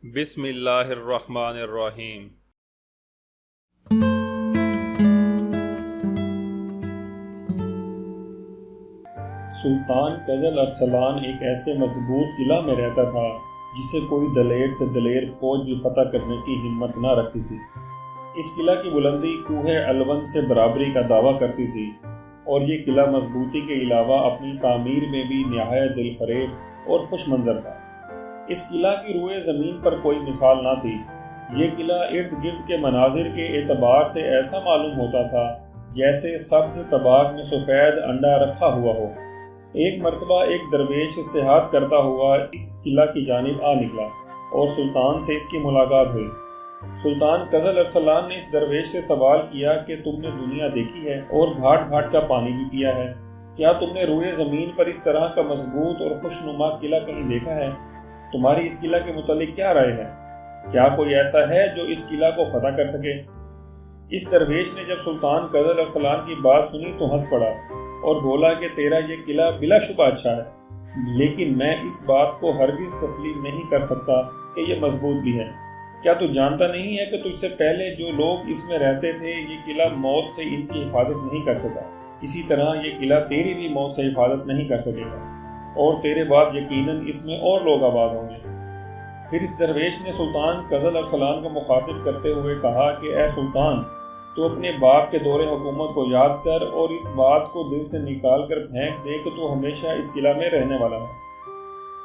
بسم اللہ الرحمن الرحیم۔ سلطان قزل ارسلان ایک ایسے مضبوط قلعہ میں رہتا تھا جسے کوئی دلیر سے دلیر فوج بھی فتح کرنے کی ہمت نہ رکھتی تھی۔ اس قلعہ کی بلندی کوہ الوند سے برابری کا دعویٰ کرتی تھی، اور یہ قلعہ مضبوطی کے علاوہ اپنی تعمیر میں بھی نہایت دل فریب اور خوش منظر تھا۔ اس قلعہ کی روئے زمین پر کوئی مثال نہ تھی۔ یہ قلعہ ارد گرد کے مناظر کے اعتبار سے ایسا معلوم ہوتا تھا جیسے سبز طباق میں سفید انڈا رکھا ہوا ہو۔ ایک مرتبہ ایک درویش سیاحت کرتا ہوا اس قلعہ کی جانب آ نکلا اور سلطان سے اس کی ملاقات ہوئی۔ سلطان قزل ارسلان نے اس درویش سے سوال کیا کہ تم نے دنیا دیکھی ہے اور گھاٹ گھاٹ کا پانی بھی پیا ہے، کیا تم نے روئے زمین پر اس طرح کا مضبوط اور خوشنما قلعہ کہیں دیکھا ہے؟ تمہاری اس قلعہ کے متعلق کیا رائے ہے؟ کیا کوئی ایسا ہے جو اس قلعہ کو فتح کر سکے؟ اس درویش نے جب سلطان قزل ارسلان کی بات سنی تو ہنس پڑا اور بولا کہ تیرا یہ قلعہ بلا شبہ اچھا ہے، لیکن میں اس بات کو ہرگز تسلیم نہیں کر سکتا کہ یہ مضبوط بھی ہے۔ کیا تو جانتا نہیں ہے کہ تجھ سے پہلے جو لوگ اس میں رہتے تھے یہ قلعہ موت سے ان کی حفاظت نہیں کر سکا، اسی طرح یہ قلعہ تیری بھی موت سے حفاظت نہیں کر سکے گا، اور تیرے بعد یقیناً اس میں اور لوگ آباد ہوں گے۔ پھر اس درویش نے سلطان قزل ارسلان کو مخاطب کرتے ہوئے کہا کہ اے سلطان، تو اپنے باپ کے دور حکومت کو یاد کر اور اس بات کو دل سے نکال کر پھینک دے کہ تو ہمیشہ اس قلعہ میں رہنے والا ہے۔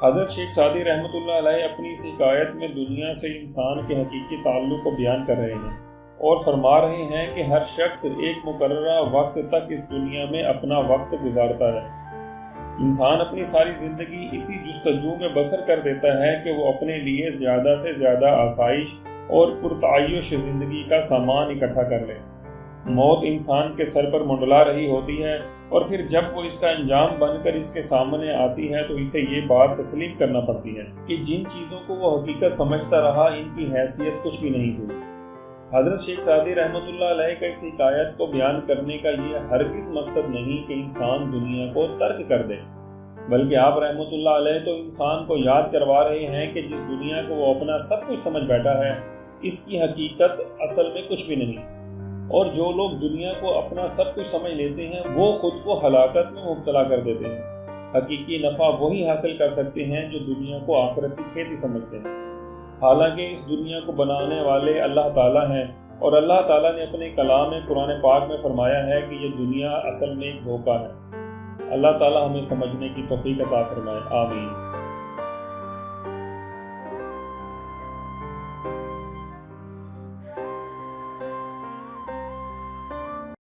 حضرت شیخ سعدی رحمۃ اللہ علیہ اپنی اس حکایت میں دنیا سے انسان کے حقیقی تعلق کو بیان کر رہے ہیں اور فرما رہے ہیں کہ ہر شخص ایک مقررہ وقت تک اس دنیا میں اپنا وقت گزارتا ہے۔ انسان اپنی ساری زندگی اسی جستجو میں بسر کر دیتا ہے کہ وہ اپنے لیے زیادہ سے زیادہ آسائش اور پرتعیش زندگی کا سامان اکٹھا کر لے۔ موت انسان کے سر پر منڈلا رہی ہوتی ہے، اور پھر جب وہ اس کا انجام بن کر اس کے سامنے آتی ہے تو اسے یہ بات تسلیم کرنا پڑتی ہے کہ جن چیزوں کو وہ حقیقت سمجھتا رہا ان کی حیثیت کچھ بھی نہیں ہوئی۔ حضرت شیخ سعدی رحمۃ اللہ علیہ کا اس حکایت کو بیان کرنے کا یہ ہرگز مقصد نہیں کہ انسان دنیا کو ترک کر دے، بلکہ آپ رحمۃ اللہ علیہ تو انسان کو یاد کروا رہے ہیں کہ جس دنیا کو وہ اپنا سب کچھ سمجھ بیٹھا ہے اس کی حقیقت اصل میں کچھ بھی نہیں، اور جو لوگ دنیا کو اپنا سب کچھ سمجھ لیتے ہیں وہ خود کو ہلاکت میں مبتلا کر دیتے ہیں۔ حقیقی نفع وہی حاصل کر سکتے ہیں جو دنیا کو آخرت کی کھیتی سمجھتے ہیں، حالانکہ اس دنیا کو بنانے والے اللہ تعالیٰ ہیں، اور اللہ تعالیٰ نے اپنے کلام قرآن پاک میں فرمایا ہے کہ یہ دنیا اصل میں ایک دھوکہ ہے۔ اللہ تعالیٰ ہمیں سمجھنے کی توفیق عطا فرمائے، آمین۔